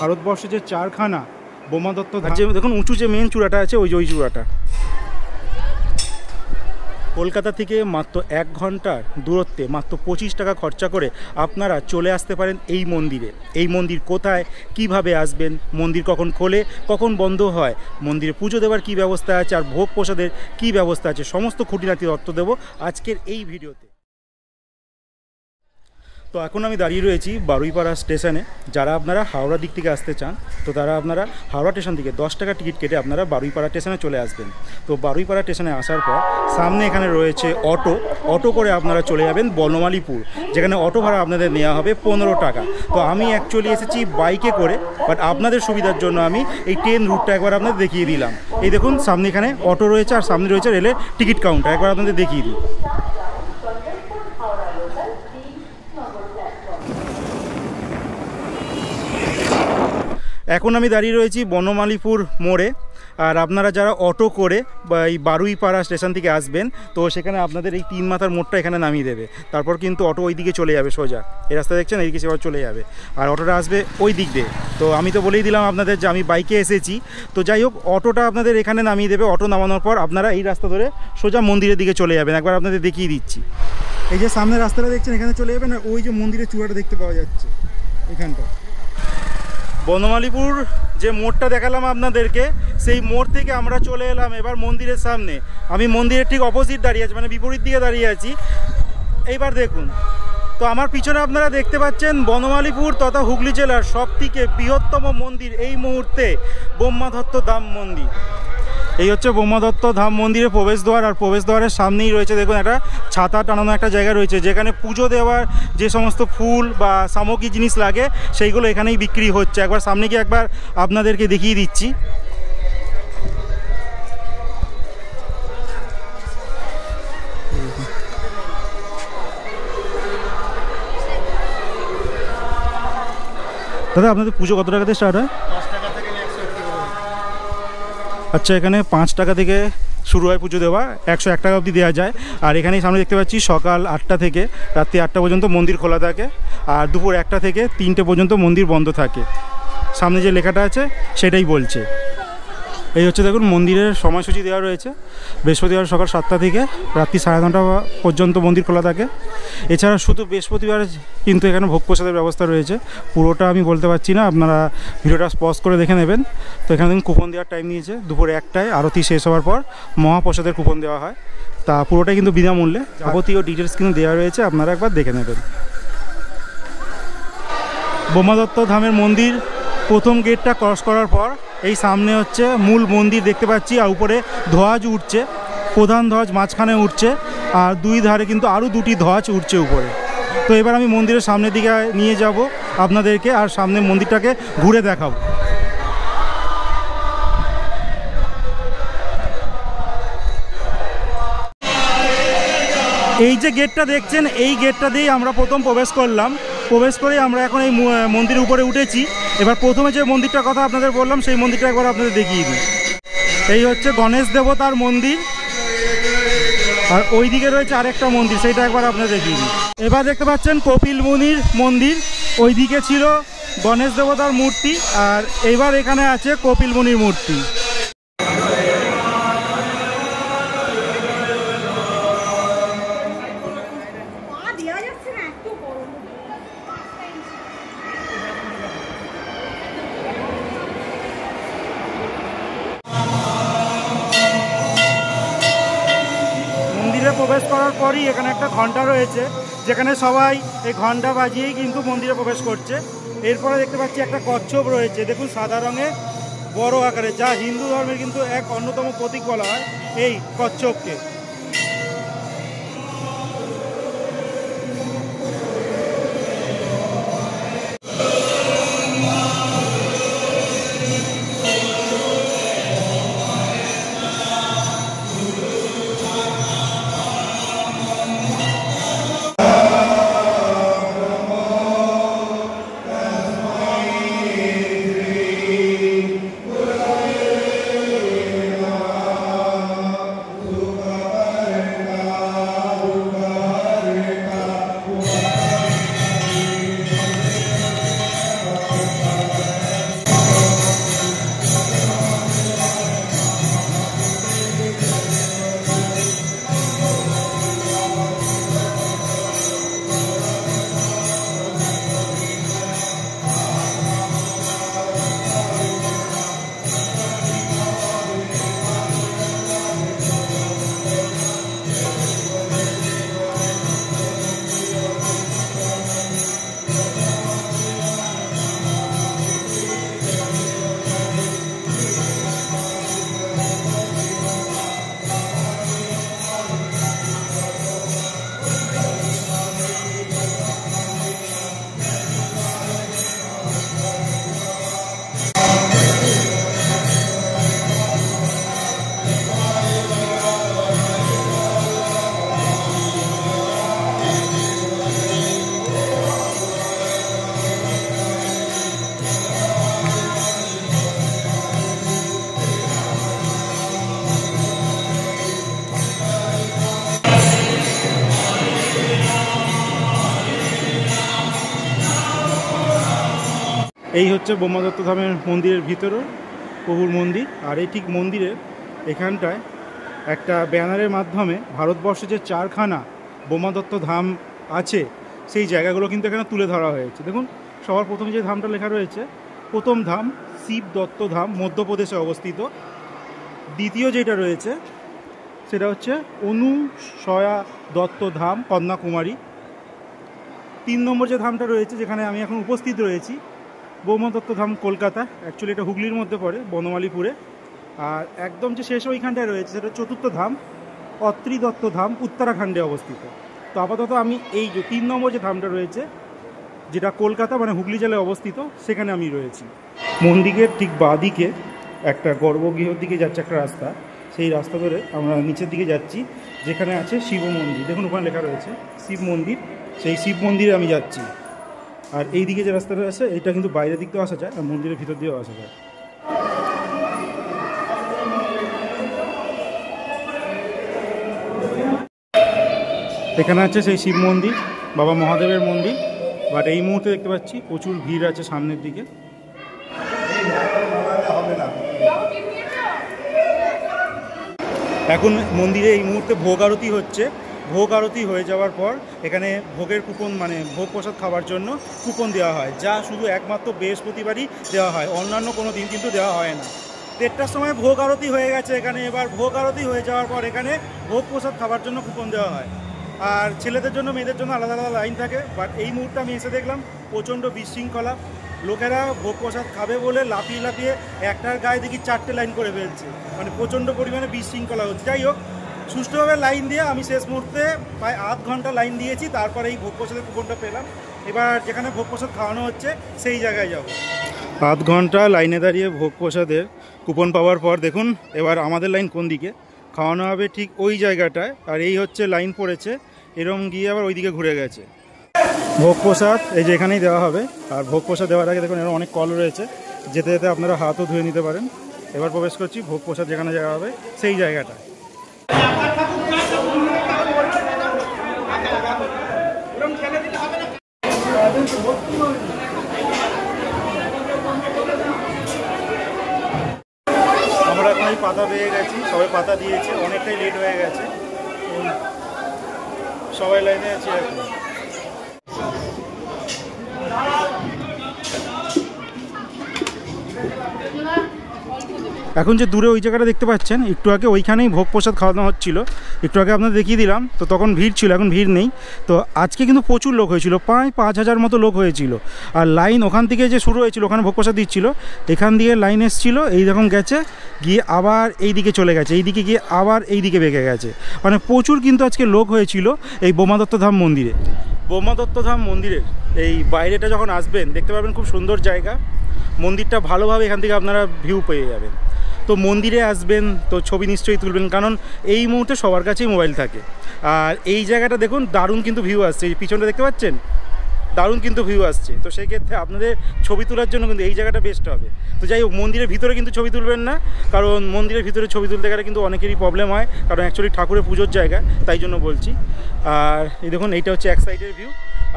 ভারতবর্ষে যে চারখানা বোমা দত্ত যে দেখুন উঁচু যে মেন চূড়াটা আছে ওই চূড়াটা, কলকাতা থেকে মাত্র 1 ঘন্টার দূরত্বে মাত্র 25 টাকা খরচা করে আপনারা চলে আসতে পারেন এই মন্দিরে। এই মন্দির কোথায়, কিভাবে আসবেন, মন্দির কখন খোলে, কখন বন্ধ হয়, মন্দিরে পুজো দেওয়ার কী ব্যবস্থা আছে, আর ভোগ প্রসাদের কী ব্যবস্থা আছে, সমস্ত খুঁটিনাটি তথ্য দেবো আজকের এই ভিডিওতে। তো এখন আমি দাঁড়িয়ে রয়েছি বারুইপাড়া স্টেশনে। যারা আপনারা হাওড়া দিক থেকে আসতে চান তো তারা আপনারা হাওড়া স্টেশন থেকে 10 টাকা টিকিট কেটে আপনারা বারুইপাড়া স্টেশনে চলে আসবেন। তো বারুইপাড়া স্টেশনে আসার পর সামনে এখানে রয়েছে অটো করে আপনারা চলে যাবেন বনমালীপুর, যেখানে অটো ভাড়া আপনাদের নেওয়া হবে 15 টাকা। তো আমি অ্যাকচুয়ালি এসেছি বাইকে করে, বাট আপনাদের সুবিধার জন্য আমি এই ট্রেন রুটটা একবার আপনাদের দেখিয়ে দিলাম। এই দেখুন সামনে এখানে অটো রয়েছে আর সামনে রয়েছে রেলের টিকিট কাউন্টার, একবার আপনাদের দেখিয়ে দিই। এখন আমি দাঁড়িয়ে রয়েছি বনমালীপুর মোড়ে। আর আপনারা যারা অটো করে বা এই বারুইপাড়া স্টেশন থেকে আসবেন তো সেখানে আপনাদের এই 3 মাথার মোড়টা এখানে নামিয়ে দেবে। তারপর কিন্তু অটো ওই দিকে চলে যাবে সোজা, এই রাস্তা দেখছেন এইদিকে সেবার চলে যাবে, আর অটোটা আসবে ওই দিক দিয়ে। তো আমি তো বলেই দিলাম আপনাদের যে আমি বাইকে এসেছি। তো যাই হোক, অটোটা আপনাদের এখানে নামিয়ে দেবে। অটো নামানোর পর আপনারা এই রাস্তা ধরে সোজা মন্দিরের দিকে চলে যাবেন। একবার আপনাদের দেখিয়ে দিচ্ছি, এই যে সামনের রাস্তাটা দেখছেন এখানে চলে যাবেন, আর ওই যে মন্দিরের চূড়াটা দেখতে পাওয়া যাচ্ছে এখানটা। বনমালীপুর যে মোড়টা দেখালাম আপনাদেরকে, সেই মোড় থেকে আমরা চলে এলাম এবার মন্দিরের সামনে। আমি মন্দিরের ঠিক অপোজিট দাঁড়িয়ে আছি, মানে বিপরীত দিকে দাঁড়িয়ে আছি। এইবার দেখুন, তো আমার পিছনে আপনারা দেখতে পাচ্ছেন বনমালীপুর তথা হুগলি জেলার সবথেকে বৃহত্তম মন্দির এই মুহূর্তে ব্রহ্মাদত্ত ধাম মন্দির। এই হচ্ছে ব্রহ্মাদত্ত ধাম মন্দিরের প্রবেশদ্বার, আর প্রবেশদ্বারের সামনেই রয়েছে দেখুন একটা ছাতা টানানো একটা জায়গা রয়েছে, যেখানে পুজো দেওয়ার যে সমস্ত ফুল বা সামগ্রিক জিনিস লাগে সেইগুলো এখানেই বিক্রি হচ্ছে। একবার সামনে গিয়ে একবার আপনাদেরকে দেখিয়ে দিচ্ছি। দাদা আপনাদের পুজো কত টাকা থেকে স্টার্ট হয়? আচ্ছা, এখানে 5 টাকা থেকে শুরু হয় পুজো দেওয়া, 101 টাকা অবধি দেওয়া যায়। আর এখানেই সামনে দেখতে পাচ্ছি সকাল 8টা থেকে রাত্রি 8টা পর্যন্ত মন্দির খোলা থাকে, আর দুপুর 1টা থেকে 3টে পর্যন্ত মন্দির বন্ধ থাকে। সামনে যে লেখাটা আছে সেটাই বলছে। এই হচ্ছে দেখুন মন্দিরের সময়সূচি দেওয়া রয়েছে। বৃহস্পতিবার সকাল 7টা থেকে রাত্রি 9:30 পর্যন্ত মন্দির খোলা থাকে। এছাড়া শুধু বৃহস্পতিবার কিন্তু এখানে ভোগ প্রসাদের ব্যবস্থা রয়েছে। পুরোটা আমি বলতে পারছি না, আপনারা ভিডিওটা পজ করে দেখে নেবেন। তো এখানে দেখুন কুপন দেওয়ার টাইম নিয়েছে, দুপুর 1টায় আরতি শেষ হওয়ার পর মহাপ্রসাদের কুপন দেওয়া হয়। তা পুরোটাই কিন্তু বিনামূল্যে, যাবতীয় ডিটেলস কিন্তু দেওয়া রয়েছে, আপনারা একবার দেখে নেবেন। ব্রহ্মাদত্ত ধামের মন্দির প্রথম গেটটা ক্রস করার পর এই সামনে হচ্ছে মূল মন্দির দেখতে পাচ্ছি, আর উপরে ধ্বজ উঠছে, প্রধান ধ্বজ মাঝখানে উঠছে, আর দুই ধারে কিন্তু আরও 2টি ধ্বজ উঠছে উপরে। তো এবার আমি মন্দিরের সামনের দিকে নিয়ে যাব আপনাদেরকে, আর সামনে মন্দিরটাকে ঘুরে দেখাবো। এই যে গেটটা দেখছেন, এই গেটটা দিয়েই আমরা প্রথম প্রবেশ করলাম। প্রবেশ করে আমরা এখন এই মন্দিরের উপরে উঠেছি। এবার প্রথমে যে মন্দিরটার কথা আপনাদের বললাম সেই মন্দিরটা একবার আপনাদের দেখিয়ে দিই। এই হচ্ছে গণেশ দেবতার মন্দির, আর ওই দিকে রয়েছে আরেকটা মন্দির, সেইটা একবার আপনাদের দেখিয়ে দিই। এবার দেখতে পাচ্ছেন কপিল মুনির মন্দির, ওই দিকে ছিল গণেশ দেবতার মূর্তি, আর এইবার এখানে আছে কপিল মুনির মূর্তি। প্রবেশ করার পরই এখানে একটা ঘন্টা রয়েছে, যেখানে সবাই এই ঘন্টা বাজিয়েই কিন্তু মন্দিরে প্রবেশ করছে। এরপরে দেখতে পাচ্ছি একটা কচ্ছপ রয়েছে, দেখুন সাদা রঙে বড় আকারে, যা হিন্দু ধর্মের কিন্তু এক অন্যতম প্রতীক বলা হয় এই কচ্ছপকে। এই হচ্ছে বোমাদত্ত ধামের মন্দিরের ভিতরে প্রভুর মন্দির। আর এই ঠিক মন্দিরের এখানটায় একটা ব্যানারের মাধ্যমে ভারতবর্ষে যে 4খানা বোমাদত্ত ধাম আছে সেই জায়গাগুলো কিন্তু এখানে তুলে ধরা হয়েছে। দেখুন সবার প্রথমে যে ধামটা লেখা রয়েছে, প্রথম ধাম শিব দত্ত ধাম, মধ্যপ্রদেশে অবস্থিত। দ্বিতীয় যেটা রয়েছে সেটা হচ্ছে অনুসয়া দত্ত ধাম, কন্যাকুমারী। 3 নম্বর যে ধামটা রয়েছে যেখানে আমি এখন উপস্থিত রয়েছি, বোমাদত্ত ধাম, কলকাতা। অ্যাকচুয়ালি এটা হুগলির মধ্যে পড়ে, বনমালীপুরে। আর একদম যে শেষ ওইখানটায় রয়েছে সেটা 4র্থ ধাম, অত্রি দত্ত ধাম, উত্তরাখণ্ডে অবস্থিত। তো আপাতত আমি এই যে 3 নম্বর যে ধামটা রয়েছে যেটা কলকাতা মানে হুগলি জেলায় অবস্থিত, সেখানে আমি রয়েছি। মন্দিরের ঠিক বাঁদিকে একটা গর্ভগৃহর দিকে যাচ্ছে একটা রাস্তা, সেই রাস্তা ধরে আমরা নিচের দিকে যাচ্ছি যেখানে আছে শিব মন্দির। দেখুন ওখানে লেখা রয়েছে শিব মন্দির, সেই শিব মন্দিরে আমি যাচ্ছি। আর এই দিকে যে রাস্তাটা আছে এটা কিন্তু বাইরের দিক দিয়েও আসা যায় আর মন্দিরের ভিতর দিয়েও আসা যায়। এখানে আছে সেই শিব মন্দির, বাবা মহাদেবের মন্দির। বাট এই মুহূর্তে দেখতে পাচ্ছি প্রচুর ভিড় আছে সামনের দিকে। এখন মন্দিরে এই মুহূর্তে ভোগ আরতি হচ্ছে। ভোগ আরতি হয়ে যাওয়ার পর এখানে ভোগের কুপন মানে ভোগ প্রসাদ খাওয়ার জন্য কুপন দেওয়া হয়, যা শুধু একমাত্র বৃহস্পতিবারই দেওয়া হয়, অন্যান্য কোনো দিন কিন্তু দেওয়া হয় না। 1টার সময় ভোগ আরতি হয়ে গেছে এখানে। এবার ভোগ আরতি হয়ে যাওয়ার পর এখানে ভোগ প্রসাদ খাওয়ার জন্য কুপন দেওয়া হয়। আর ছেলেদের জন্য মেয়েদের জন্য আলাদা আলাদা লাইন থাকে। বাট এই মুহূর্তে আমি এসে দেখলাম প্রচণ্ড বিশৃঙ্খলা। লোকেরা ভোগ প্রসাদ খাবে বলে লাফিয়ে লাফিয়ে একটার গায়ে দেখি 4টে লাইন করে ফেলছে, মানে প্রচণ্ড পরিমাণে বিশৃঙ্খলা হচ্ছে। যাই হোক, সুষ্ঠুভাবে লাইন দিয়ে আমি শেষ মুহূর্তে প্রায় আধ ঘন্টা লাইন দিয়েছি, তারপরে এই ভোগ প্রসাদের কুপনটা পেলাম। এবার যেখানে ভোগ প্রসাদ খাওয়ানো হচ্ছে সেই জায়গায় যাব। আধ ঘন্টা লাইনে দাঁড়িয়ে ভোগ প্রসাদের কুপন পাওয়ার পর দেখুন এবার আমাদের লাইন কোন দিকে, খাওয়ানো হবে ঠিক ওই জায়গাটায়। আর এই হচ্ছে লাইন পড়েছে, এরম গিয়ে আবার ওইদিকে ঘুরে গেছে। ভোগ প্রসাদ এই যে এখানেই দেওয়া হবে। আর ভোগ প্রসাদ দেওয়ার আগে দেখুন এরকম অনেক কল রয়েছে, যেতে যেতে আপনারা হাতও ধুয়ে নিতে পারেন। এবার প্রবেশ করছি ভোগ প্রসাদ যেখানে যাওয়া হবে সেই জায়গাটা। আমরা এখন এই পাতা পেয়ে গেছি, সবাই পাতা দিয়েছে, অনেকটাই লেট হয়ে গেছে, সবাই লাইনে আছি এখন। এখন যে দূরে ওই জায়গাটা দেখতে পাচ্ছেন, একটু আগে ওইখানেই ভোগ প্রসাদ খাওয়ানো হচ্ছিল। একটু আগে আপনাদের দেখিয়ে দিলাম, তো তখন ভিড় ছিল, এখন ভিড় নেই। তো আজকে কিন্তু প্রচুর লোক হয়েছিল, প্রায় 5000 মতো লোক হয়েছিল। আর লাইন ওখান থেকে যে শুরু হয়েছিল, ওখানে ভোগ প্রসাদ দিচ্ছিল, এখান দিয়ে লাইন এসেছিলো, এই রকম গেছে, গিয়ে আবার এই দিকে চলে গেছে, এই দিকে গিয়ে আবার এই দিকে বেঁকে গেছে। মানে প্রচুর কিন্তু আজকে লোক হয়েছিল এই বোমাদত্ত ধাম মন্দিরে। বোমাদত্ত ধাম মন্দিরের এই বাইরেটা যখন আসবেন দেখতে পাবেন খুব সুন্দর জায়গা। মন্দিরটা ভালোভাবে এখান থেকে আপনারা ভিউ পেয়ে যাবেন। তো মন্দিরে আসবেন তো ছবি নিশ্চয়ই তুলবেন, কারণ এই মুহূর্তে সবার কাছেই মোবাইল থাকে। আর এই জায়গাটা দেখুন দারুণ কিন্তু ভিউ আসছে, এই পিছনটা দেখতে পাচ্ছেন, দারুণ কিন্তু ভিউ আসছে। তো সেই ক্ষেত্রে আপনাদের ছবি তোলার জন্য কিন্তু এই জায়গাটা বেস্ট হবে। তো যাই হোক, মন্দিরের ভিতরে কিন্তু ছবি তুলবেন না, কারণ মন্দিরের ভিতরে ছবি তুলতে গেলে কিন্তু অনেকেরই প্রবলেম হয়, কারণ অ্যাকচুয়ালি ঠাকুরের পুজোর জায়গা, তাই জন্য বলছি। আর এই দেখুন এইটা হচ্ছে এক সাইডের ভিউ।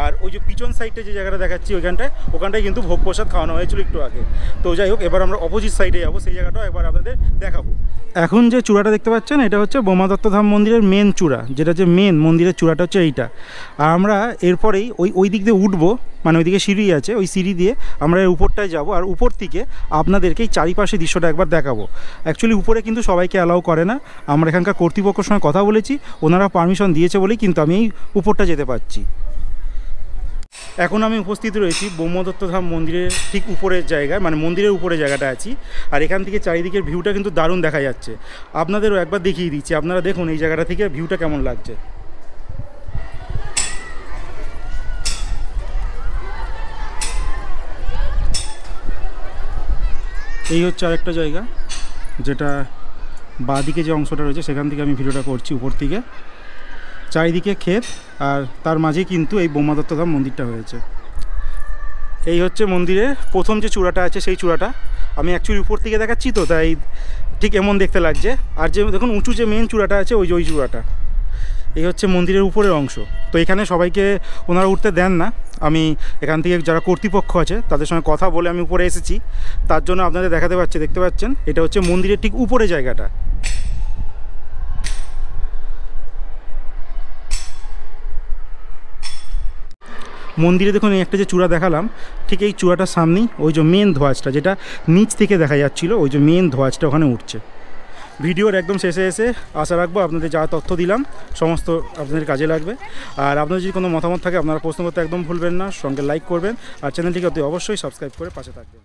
আর ওই যে পিছন সাইডে যে জায়গাটা দেখাচ্ছি ওখানটায় কিন্তু ভোগ প্রসাদ খাওয়ানো হয়েছিল একটু আগে। তো যাই হোক, এবার আমরা অপোজিট সাইডে যাবো, সেই জায়গাটাও একবার আপনাদের দেখাবো। এখন যে চূড়াটা দেখতে পাচ্ছেন এটা হচ্ছে বোমাদত্ত ধাম মন্দিরের মেন চূড়া, যেটা যে মেন মন্দিরের চূড়াটা হচ্ছে এইটা। আর আমরা এরপরেই ওই দিক দিয়ে উঠবো, মানে ওইদিকে সিঁড়ি আছে, ওই সিঁড়ি দিয়ে আমরা এর উপরটায় যাবো। আর উপর থেকে আপনাদেরকে এই চারিপাশে দৃশ্যটা একবার দেখাবো। অ্যাকচুয়ালি উপরে কিন্তু সবাইকে অ্যালাউ করে না, আমরা এখানকার কর্তৃপক্ষের সঙ্গে কথা বলেছি, ওনারা পারমিশন দিয়েছে বলেই কিন্তু আমি এই উপরটা যেতে পারছি। এখন আমি উপস্থিত রয়েছি বোমাদত্ত ধাম মন্দিরের ঠিক উপরের জায়গায়, মানে মন্দিরের উপরে জায়গাটা আছি। আর এখান থেকে চারিদিকের ভিউটা কিন্তু দারুণ দেখা যাচ্ছে। আপনাদেরও একবার দেখিয়ে দিচ্ছি, আপনারা দেখুন এই জায়গাটা থেকে ভিউটা কেমন লাগছে। এই হচ্ছে আরেকটা জায়গা, যেটা বাঁদিকে যে অংশটা রয়েছে সেখান থেকে আমি ভিডিওটা করছি উপর থেকে। চারিদিকে ক্ষেত, আর তার মাঝে কিন্তু এই বোমাদত্ত ধাম মন্দিরটা হয়েছে। এই হচ্ছে মন্দিরের প্রথম যে চূড়াটা আছে সেই চূড়াটা, আমি অ্যাকচুয়ালি উপর থেকে দেখাচ্ছি তো তাই ঠিক এমন দেখতে লাগছে। আর যে দেখুন উঁচু যে মেন চূড়াটা আছে ওই চূড়াটা, এই হচ্ছে মন্দিরের উপরের অংশ। তো এখানে সবাইকে ওনারা উঠতে দেন না। আমি এখান থেকে যারা কর্তৃপক্ষ আছে তাদের সঙ্গে কথা বলে আমি উপরে এসেছি, তার জন্য আপনাদের দেখাতে পাচ্ছি, দেখতে পাচ্ছেন এটা হচ্ছে মন্দিরের ঠিক উপরে জায়গাটা। মন্দিরে দেখুন এই একটা যে চূড়া দেখালাম, ঠিক এই চূড়াটার সামনেই ওই যে মেন ধ্বজটা, যেটা নিচ থেকে দেখা যাচ্ছিলো, ওই যে মেন ধ্বজটা ওখানে উঠছে। ভিডিওর একদম শেষে এসে আশা রাখবো আপনাদের যা তথ্য দিলাম সমস্ত আপনাদের কাজে লাগবে। আর আপনাদের যদি কোনো মতামত থাকে আপনারা প্রশ্ন করতে একদম ভুলবেন না, সঙ্গে লাইক করবেন আর চ্যানেলটিকে অবশ্যই সাবস্ক্রাইব করে পাশে থাকবেন।